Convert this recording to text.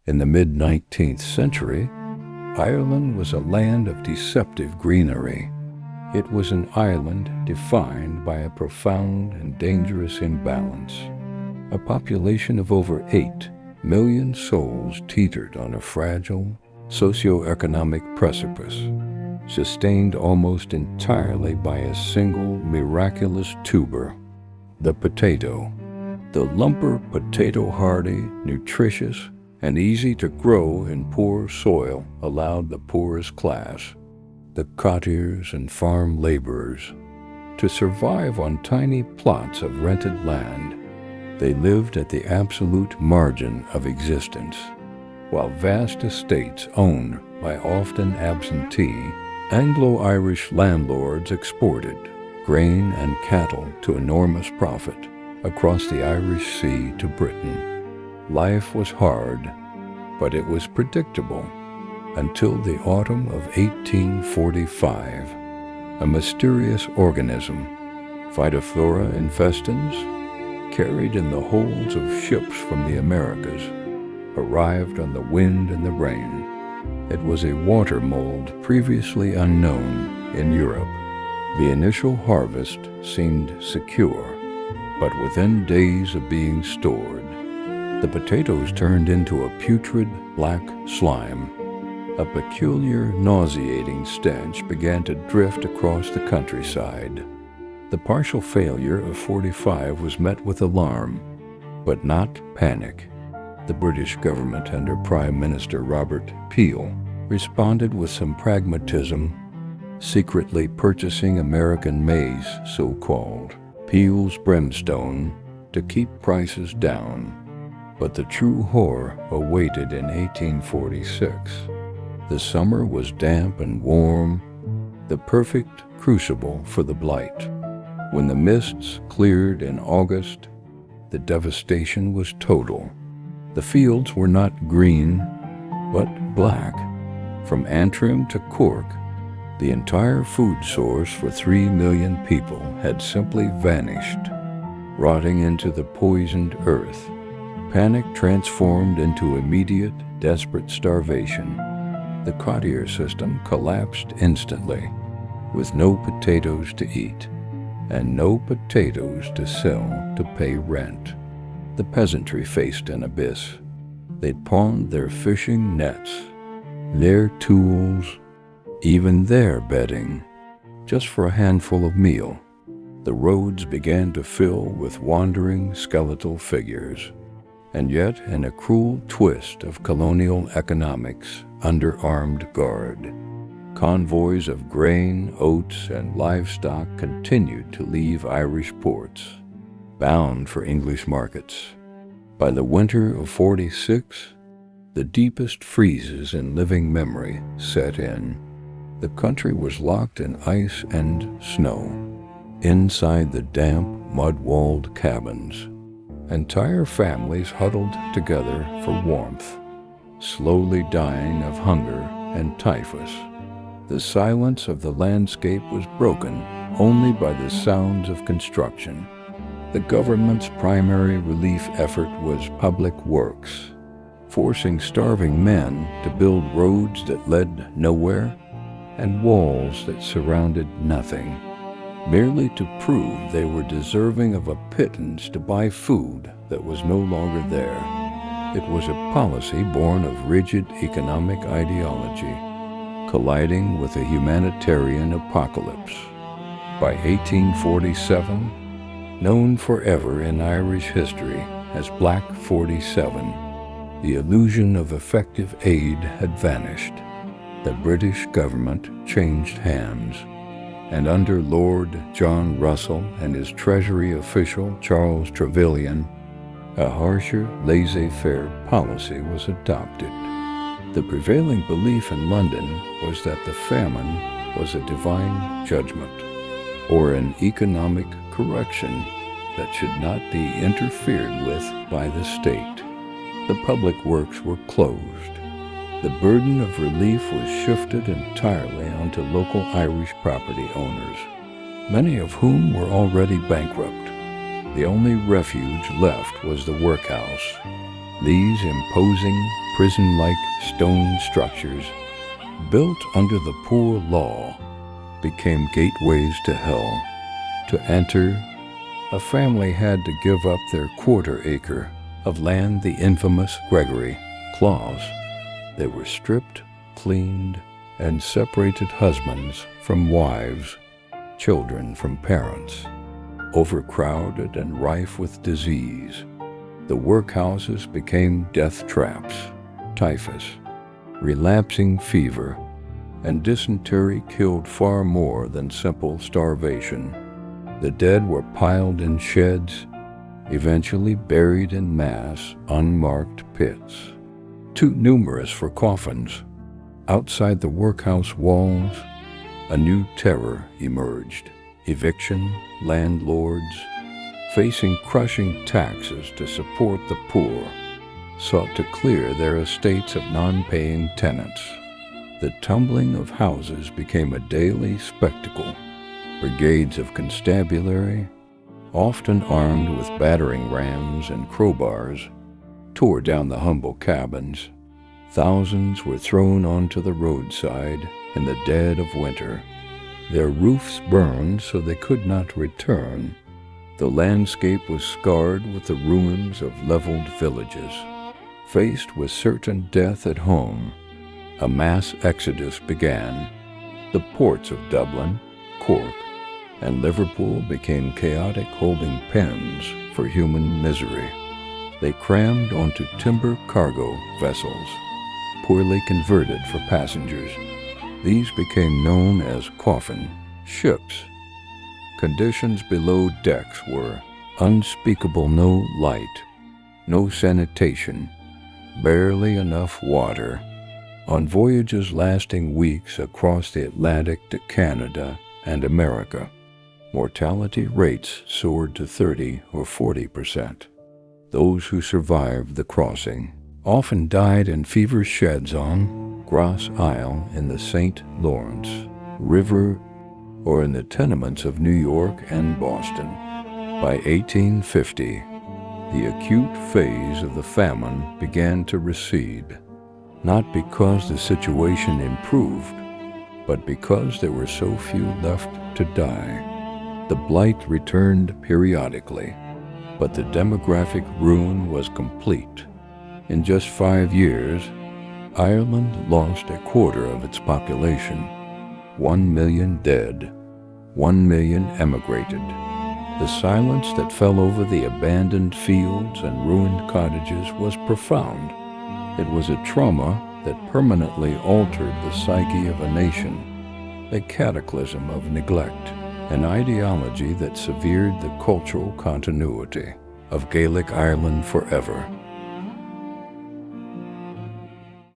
In the mid-19th century, Ireland was a land of deceptive greenery. It was an island defined by a profound and dangerous imbalance. A population of over 8 million souls teetered on a fragile socioeconomic precipice, sustained almost entirely by a single miraculous tuber, the potato. The lumper potato, hardy, nutritious, and easy to grow in poor soil, allowed the poorest class, the cottagers and farm laborers, to survive on tiny plots of rented land. They lived at the absolute margin of existence, while vast estates owned by often absentee Anglo-Irish landlords exported grain and cattle to enormous profit across the Irish Sea to Britain. Life was hard, but it was predictable until the autumn of 1845. A mysterious organism, Phytophthora infestans, carried in the holds of ships from the Americas, arrived on the wind and the rain. It was a water mold previously unknown in Europe. The initial harvest seemed secure, but within days of being stored, the potatoes turned into a putrid black slime. A peculiar, nauseating stench began to drift across the countryside. The partial failure of 45 was met with alarm, but not panic. The British government under Prime Minister Robert Peel responded with some pragmatism, secretly purchasing American maize, so-called Peel's brimstone, to keep prices down. But the true horror awaited in 1846. The summer was damp and warm, the perfect crucible for the blight. When the mists cleared in August, the devastation was total. The fields were not green, but black. From Antrim to Cork, the entire food source for 3 million people had simply vanished, rotting into the poisoned earth. Panic transformed into immediate, desperate starvation. The cottager system collapsed instantly, with no potatoes to eat, and no potatoes to sell to pay rent. The peasantry faced an abyss. They'd pawned their fishing nets, their tools, even their bedding, just for a handful of meal. The roads began to fill with wandering skeletal figures. And yet, in a cruel twist of colonial economics under armed guard, convoys of grain, oats, and livestock continued to leave Irish ports, bound for English markets. By the winter of 46, the deepest freezes in living memory set in. The country was locked in ice and snow. Inside the damp, mud-walled cabins, entire families huddled together for warmth, slowly dying of hunger and typhus. The silence of the landscape was broken only by the sounds of construction. The government's primary relief effort was public works, forcing starving men to build roads that led nowhere and walls that surrounded nothing, merely to prove they were deserving of a pittance to buy food that was no longer there. It was a policy born of rigid economic ideology, colliding with a humanitarian apocalypse. By 1847, known forever in Irish history as Black 47, the illusion of effective aid had vanished. The British government changed hands, and under Lord John Russell and his Treasury official Charles Trevelyan, a harsher, laissez-faire policy was adopted. The prevailing belief in London was that the famine was a divine judgment, or an economic correction that should not be interfered with by the state. The public works were closed. The burden of relief was shifted entirely onto local Irish property owners, many of whom were already bankrupt. The only refuge left was the workhouse, These imposing, prison-like stone structures, built under the poor law, became gateways to hell. To enter, a family had to give up their quarter-acre of land, the infamous Gregory clause. They were stripped, cleaned, and separated husbands from wives, children from parents. Overcrowded and rife with disease, the workhouses became death traps. Typhus, relapsing fever, and dysentery killed far more than simple starvation. The dead were piled in sheds, eventually buried in mass, unmarked pits, too numerous for coffins. Outside the workhouse walls, a new terror emerged. Eviction landlords, facing crushing taxes to support the poor, sought to clear their estates of non-paying tenants. The tumbling of houses became a daily spectacle. Brigades of constabulary, often armed with battering rams and crowbars, tore down the humble cabins. Thousands were thrown onto the roadside in the dead of winter. Their roofs burned so they could not return. The landscape was scarred with the ruins of leveled villages. Faced with certain death at home, a mass exodus began. The ports of Dublin, Cork, and Liverpool became chaotic holding pens for human misery. They crammed onto timber cargo vessels, poorly converted for passengers. These became known as coffin ships. Conditions below decks were unspeakable: no light, no sanitation, barely enough water. On voyages lasting weeks across the Atlantic to Canada and America, mortality rates soared to 30 or 40%. Those who survived the crossing often died in fever sheds on Grosse Isle in the St. Lawrence River or in the tenements of New York and Boston. By 1850, the acute phase of the famine began to recede, not because the situation improved, but because there were so few left to die. The blight returned periodically, but the demographic ruin was complete. In just 5 years, Ireland lost a quarter of its population. 1 million dead, 1 million emigrated. The silence that fell over the abandoned fields and ruined cottages was profound. It was a trauma that permanently altered the psyche of a nation, a cataclysm of neglect, an ideology that severed the cultural continuity of Gaelic Ireland forever.